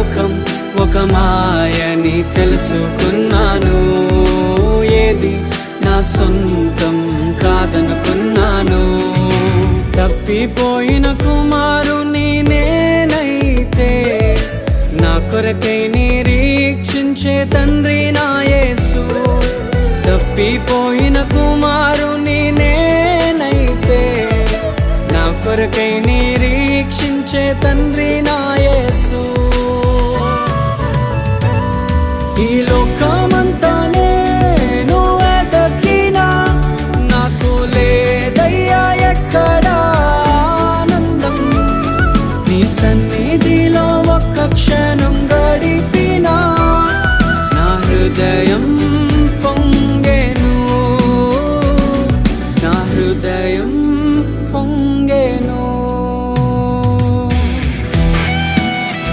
లోకం ఒక మాయని తెలుసుకున్నాను. ఏది నా సొంతం కాదనుకున్నాను. తప్పిపోయిన కుమారుని నేనైతే నా కొరకై నిరీక్షించే తండ్రి నా యేసు. తప్పిపోయిన కుమారుని నేనైతే నా కొరకై నిరీక్షించే తండ్రి నా యేసు. ఈ లోకమంతా నేను వెతకినా నాకు లేదయ్యా ఎక్కడా ఆనందం. నీ సన్నిధిలో ఒక్క క్షణం గడిపి